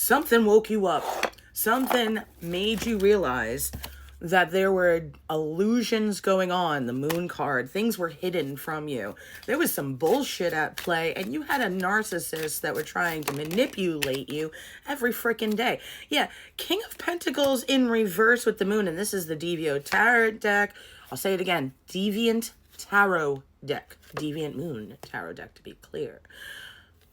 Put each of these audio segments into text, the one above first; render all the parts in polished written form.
Something woke you up. Something made you realize that there were illusions going on. The moon card, things were hidden from you. There was some bullshit at play, and you had a narcissist that were trying to manipulate you every freaking day. Yeah, King of Pentacles in reverse with the moon, and this is the Deviant Tarot deck. I'll say it again, Deviant Tarot deck. Deviant Moon Tarot deck, to be clear.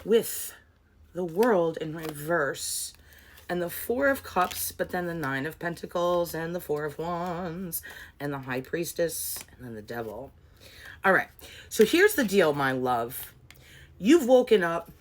With the World in reverse. And the Four of Cups, but then the Nine of Pentacles, and the Four of Wands, and the High Priestess, and then the Devil. All right, so here's the deal, my love. You've woken up.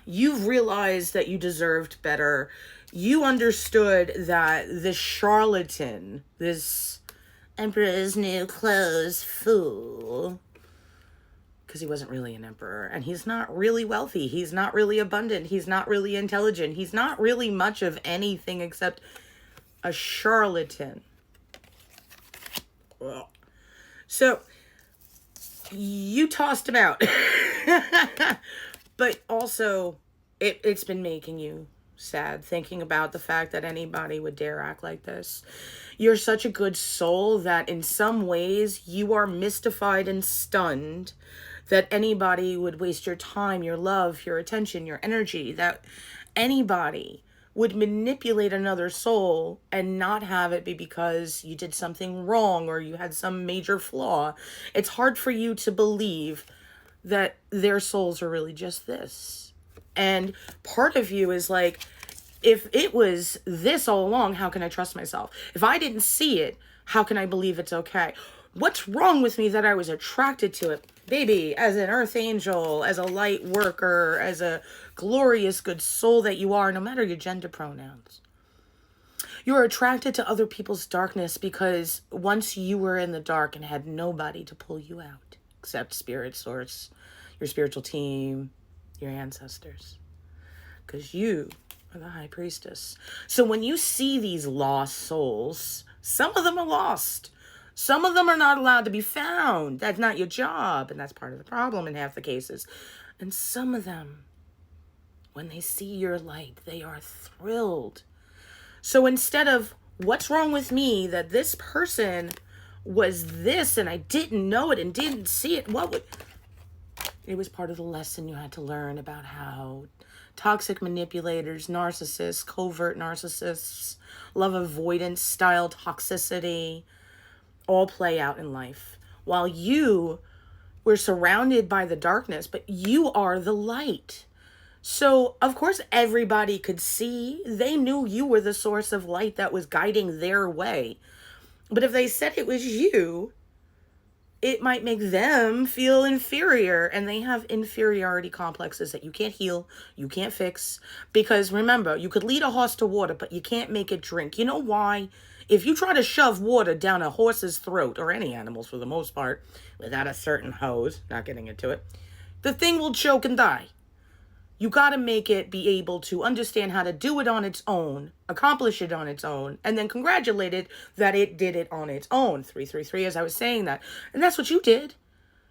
You've realized that you deserved better. You understood that this charlatan, this Emperor's New Clothes fool, because he wasn't really an emperor, and he's not really wealthy, he's not really abundant, he's not really intelligent, he's not really much of anything except a charlatan. Well, so you tossed him out. But also it's been making you sad thinking about the fact that anybody would dare act like this. You're such a good soul that in some ways you are mystified and stunned that anybody would waste your time, your love, your attention, your energy, that anybody would manipulate another soul and not have it be because you did something wrong or you had some major flaw. It's hard for you to believe that their souls are really just this. And part of you is like, if it was this all along, how can I trust myself? If I didn't see it, how can I believe it's okay? What's wrong with me that I was attracted to it? Baby, as an earth angel, as a light worker, as a glorious good soul that you are, no matter your gender pronouns. You're attracted to other people's darkness because once you were in the dark and had nobody to pull you out, except spirit source, your spiritual team, your ancestors. Because you are the High Priestess. So when you see these lost souls, some of them are lost. Some of them are not allowed to be found. That's not your job. And that's part of the problem in half the cases. And some of them, when they see your light, they are thrilled. So instead of, what's wrong with me that this person was this and I didn't know it and didn't see it, it was part of the lesson you had to learn about how toxic manipulators, narcissists, covert narcissists, love avoidance style toxicity, all play out in life. While you were surrounded by the darkness, but you are the light. So, of course, everybody could see. They knew you were the source of light that was guiding their way. But if they said it was you, it might make them feel inferior. And they have inferiority complexes that you can't heal, you can't fix. Because remember, you could lead a horse to water, but you can't make it drink. You know why? If you try to shove water down a horse's throat, or any animals for the most part, without a certain hose, not getting into it, the thing will choke and die. You got to make it be able to understand how to do it on its own, accomplish it on its own, and then congratulate it that it did it on its own. 333, as I was saying that. And that's what you did.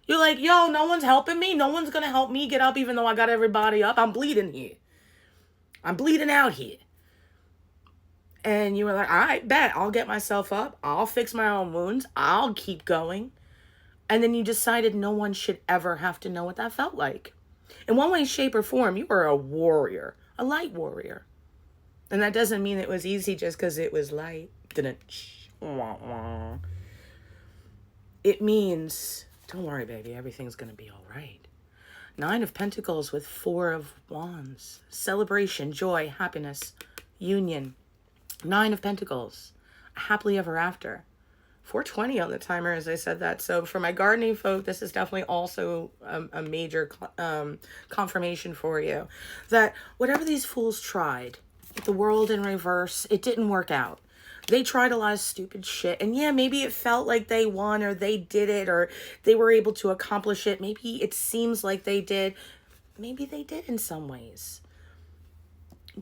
You're like, yo, no one's helping me. No one's going to help me get up even though I got everybody up. I'm bleeding here. I'm bleeding out here. And you were like, all right, bet. I'll get myself up. I'll fix my own wounds. I'll keep going. And then you decided no one should ever have to know what that felt like. In one way, shape, or form, you were a warrior, a light warrior. And that doesn't mean it was easy just because it was light. It means, don't worry, baby, everything's going to be all right. 9 of Pentacles with 4 of Wands. Celebration, joy, happiness, union. 9 of Pentacles, happily ever after. 420 on the timer as I said that. So for my gardening folk, this is definitely also a major confirmation for you. That whatever these fools tried, the world in reverse, it didn't work out. They tried a lot of stupid shit. And yeah, maybe it felt like they won or they did it or they were able to accomplish it. Maybe it seems like they did. Maybe they did in some ways.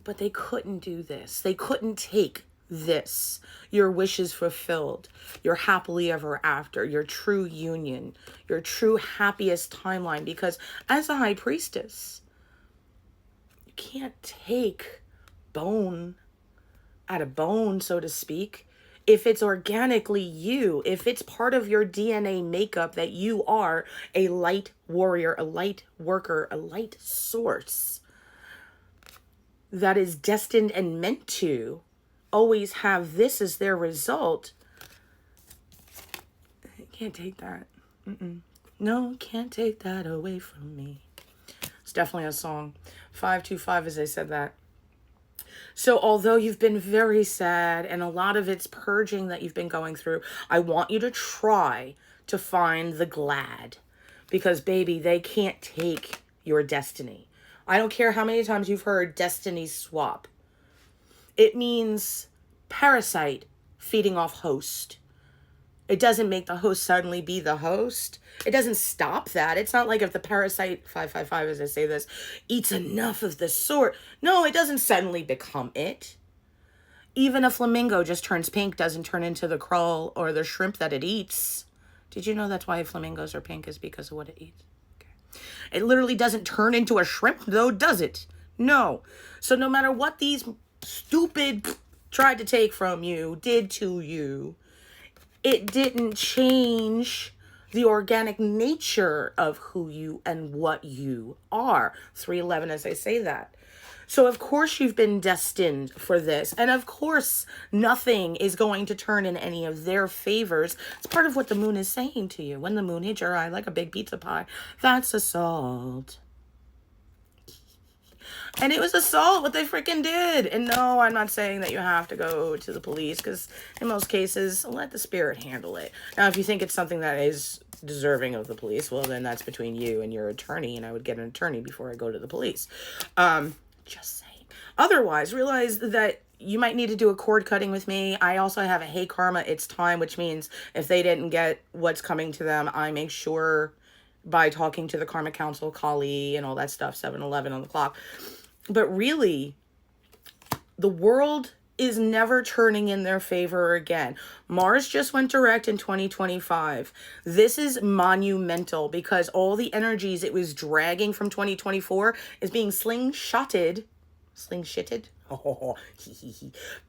But they couldn't do this. They couldn't take this, your wishes fulfilled, your happily ever after, your true union, your true happiest timeline. Because as a High Priestess, you can't take bone, out of bone, so to speak, if it's organically you, if it's part of your DNA makeup that you are a light warrior, a light worker, a light source that is destined and meant to always have this as their result, you can't take that. No, can't take that away from me. It's definitely a song. 525 as I said that. So although you've been very sad and a lot of it's purging that you've been going through, I want you to try to find the glad. Because, baby, they can't take your destiny. I don't care how many times you've heard destiny swap. It means parasite feeding off host. It doesn't make the host suddenly be the host. It doesn't stop that. It's not like if the parasite, 555 as I say this, eats enough of the sort. No, it doesn't suddenly become it. Even a flamingo just turns pink, doesn't turn into the krill or the shrimp that it eats. Did you know that's why flamingos are pink, is because of what it eats? Okay. It literally doesn't turn into a shrimp, though, does it? No. So no matter what these stupid tried to take from you, did to you, it didn't change the organic nature of who you and what you are. 311 as I say that. So of course you've been destined for this. And of course nothing is going to turn in any of their favors. It's part of what the moon is saying to you. When the moon hits your eye like a big pizza pie, that's assault. And it was assault, what they freaking did. And no, I'm not saying that you have to go to the police, because in most cases, let the spirit handle it. Now, if you think it's something that is deserving of the police, well, then that's between you and your attorney, and I would get an attorney before I go to the police. Just saying. Otherwise, realize that you might need to do a cord cutting with me. I also have a hey karma, it's time, which means if they didn't get what's coming to them, I make sure by talking to the Karma Council, Kali, and all that stuff, 7-11 on the clock. But really, the world is never turning in their favor again. Mars just went direct in 2025. This is monumental because all the energies it was dragging from 2024 is being slingshotted,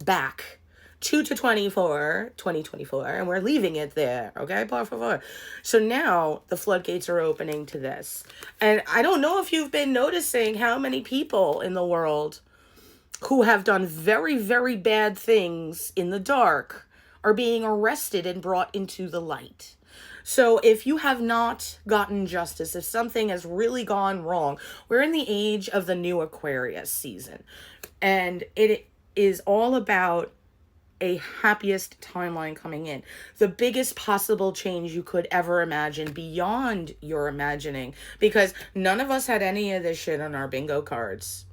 back to 2024, and we're leaving it there, okay, por favor. So now the floodgates are opening to this. And I don't know if you've been noticing how many people in the world who have done very, very bad things in the dark are being arrested and brought into the light. So if you have not gotten justice, if something has really gone wrong, we're in the age of the new Aquarius season. And it is all about a happiest timeline coming in. The biggest possible change you could ever imagine beyond your imagining. Because none of us had any of this shit on our bingo cards.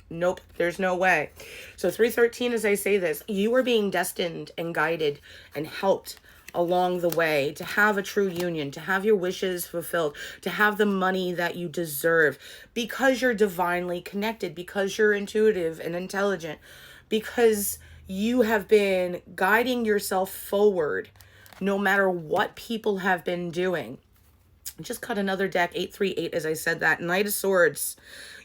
Nope, there's no way. So 313, as I say this, you are being destined and guided and helped along the way to have a true union, to have your wishes fulfilled, to have the money that you deserve, because you're divinely connected, because you're intuitive and intelligent, because you have been guiding yourself forward no matter what people have been doing. Just cut another deck, 838, as I said that. Knight of Swords.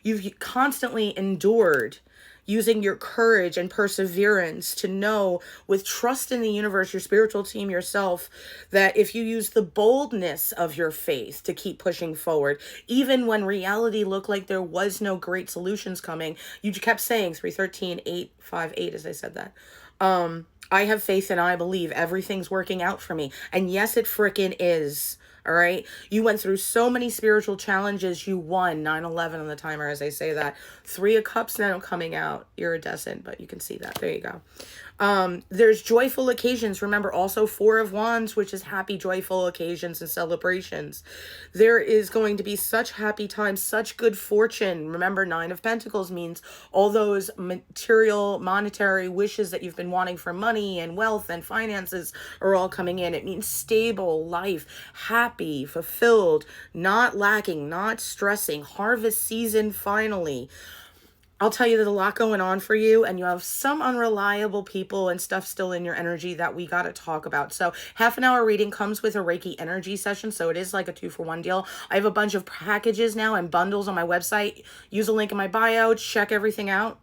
You've constantly endured using your courage and perseverance to know, with trust in the universe, your spiritual team, yourself, that if you use the boldness of your faith to keep pushing forward, even when reality looked like there was no great solutions coming, you kept saying 313, 858, as I said that. I have faith and I believe everything's working out for me. And yes, it frickin' is. All right. You went through so many spiritual challenges. You won 9/11 on the timer, as I say that. 3 of Cups now coming out. Iridescent, but you can see that. There you go. There's joyful occasions. Remember, also 4 of Wands, which is happy, joyful occasions and celebrations. There is going to be such happy times, such good fortune. Remember, 9 of Pentacles means all those material, monetary wishes that you've been wanting for money and wealth and finances are all coming in. It means stable life, happy, fulfilled, not lacking, not stressing. Harvest season finally. I'll tell you, there's a lot going on for you, and you have some unreliable people and stuff still in your energy that we got to talk about. So half an hour reading comes with a Reiki energy session. So it is like a 2-for-1 deal. I have a bunch of packages now and bundles on my website. Use a link in my bio. Check everything out.